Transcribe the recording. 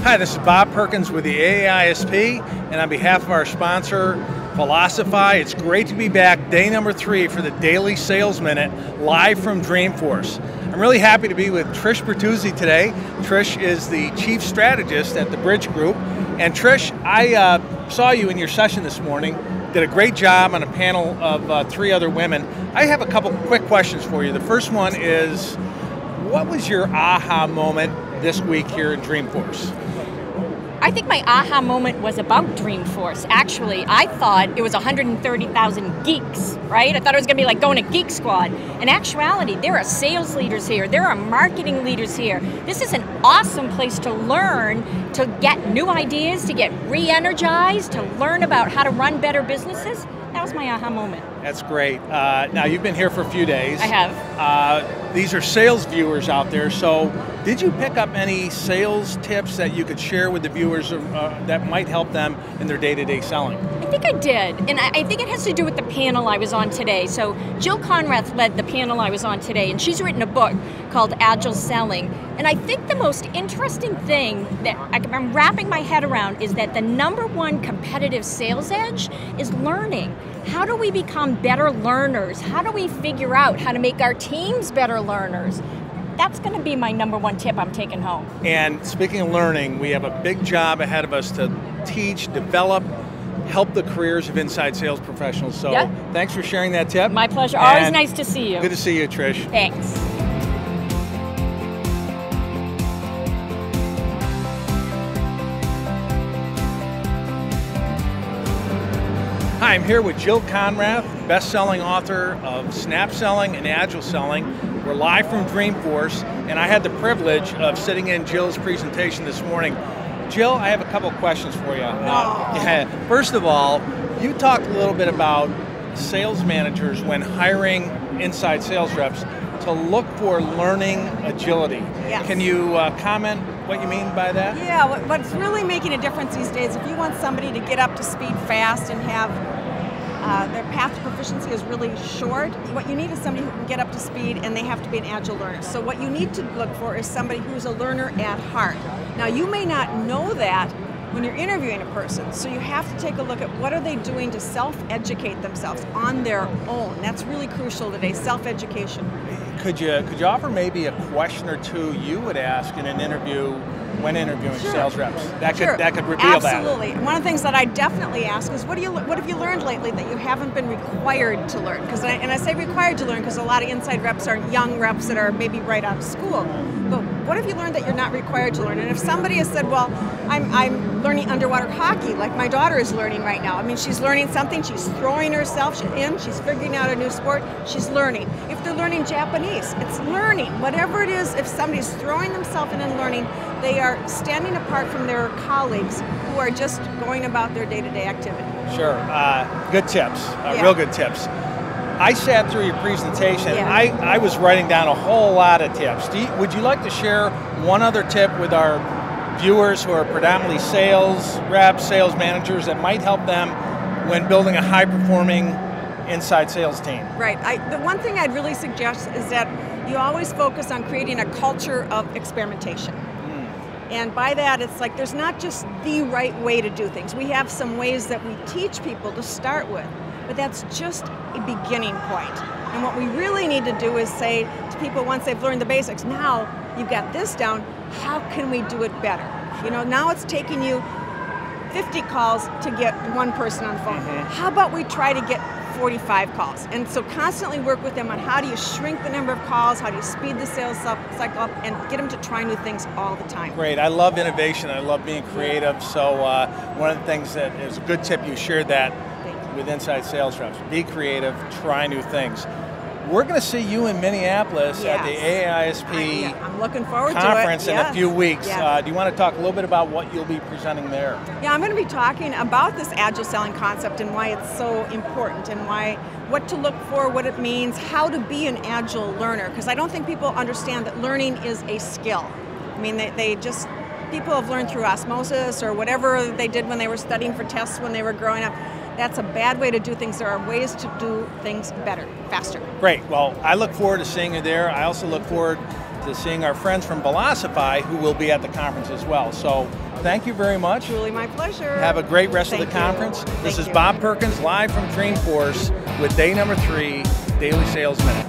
Hi, this is Bob Perkins with the AA-ISP, and on behalf of our sponsor, Philosophy, it's great to be back, day number 3 for the Daily Sales Minute, live from Dreamforce. I'm really happy to be with Trish Bertuzzi today. Trish is the Chief Strategist at the Bridge Group. And Trish, I saw you in your session this morning, did a great job on a panel of 3 other women. I have a couple quick questions for you. The first one is, what was your aha moment this week here in Dreamforce? I think my aha moment was about Dreamforce. Actually, I thought it was 130,000 geeks, right? I thought it was going to be like going to Geek Squad. In actuality, there are sales leaders here. There are marketing leaders here. This is an awesome place to learn, to get new ideas, to get re-energized, to learn about how to run better businesses. That was my aha moment. That's great. Now, you've been here for a few days. I have. These are sales viewers out there, so did you pick up any sales tips that you could share with the viewers that might help them in their day-to-day selling? I think I did, and I think it has to do with the panel I was on today. So Jill Konrath led the panel I was on today, and she's written a book called Agile Selling. And I think the most interesting thing that I'm wrapping my head around is that the #1 competitive sales edge is learning. How do we become better learners? How do we figure out how to make our teams better learners? That's going to be my #1 tip I'm taking home. And speaking of learning, we have a big job ahead of us to teach, develop, help the careers of inside sales professionals. So Thanks for sharing that tip. My pleasure. Always nice to see you. Good to see you, Trish. Thanks. Hi, I'm here with Jill Konrath, best-selling author of Snap Selling and Agile Selling. We're live from Dreamforce, and I had the privilege of sitting in Jill's presentation this morning. Jill, I have a couple questions for you. First of all, you talked a little bit about sales managers when hiring inside sales reps to look for learning agility. Yes. Can you comment what you mean by that? Yeah, what's really making a difference these days, if you want somebody to get up to speed fast and have their path to proficiency is really short, what you need is somebody who can get up to speed, and they have to be an agile learner. So what you need to look for is somebody who's a learner at heart. Now, you may not know that when you're interviewing a person, so you have to take a look at what are they doing to self-educate themselves on their own. That's really crucial today, self-education. Could you offer maybe a question or two you would ask in an interview when interviewing sales reps? That could reveal that. Absolutely. One of the things that I definitely ask is, what have you learned lately that you haven't been required to learn? And I say required to learn because a lot of inside reps are young reps that are maybe right out of school. But what have you learned that you're not required to learn? And if somebody has said, well, I'm learning underwater hockey, like my daughter is learning right now. I mean, she's learning something, she's throwing herself in, she's figuring out a new sport, she's learning. If they're learning Japanese, it's learning. Whatever it is, if somebody's throwing themselves in and learning, they are standing apart from their colleagues who are just going about their day-to-day activity. Sure. Good tips. Real good tips. I sat through your presentation. I was writing down a whole lot of tips. Would you like to share one other tip with our viewers who are predominantly sales reps, sales managers, that might help them when building a high-performing inside sales team? Right. The one thing I'd really suggest is that you always focus on creating a culture of experimentation. And by that, it's like there's not just the right way to do things. We have some ways that we teach people to start with, but that's just a beginning point. And what we really need to do is say to people, once they've learned the basics, now you've got this down, how can we do it better? You know, now it's taking you 50 calls to get one person on the phone. How about we try to get 45 calls? And so constantly work with them on how do you shrink the number of calls, how do you speed the sales cycle up, and get them to try new things all the time. Great. I love innovation. I love being creative. So one of the things that is a good tip, you shared that with inside sales reps. Be creative, try new things. We're going to see you in Minneapolis at the AA-ISP I'm looking forward conference to it. in a few weeks. Do you want to talk a little bit about what you'll be presenting there? Yeah, I'm going to be talking about this agile selling concept and why it's so important, and what to look for, what it means, how to be an agile learner, because I don't think people understand that learning is a skill. I mean, people have learned through osmosis or whatever they did when they were studying for tests when they were growing up. That's a bad way to do things. There are ways to do things better, faster. Great. Well, I look forward to seeing you there. I also look forward to to seeing our friends from Velocify who will be at the conference as well. So thank you very much. Truly my pleasure. Have a great rest of the Thank you. conference. This Thank is you. Bob Perkins live from Dreamforce with day number 3, Daily Sales Minute.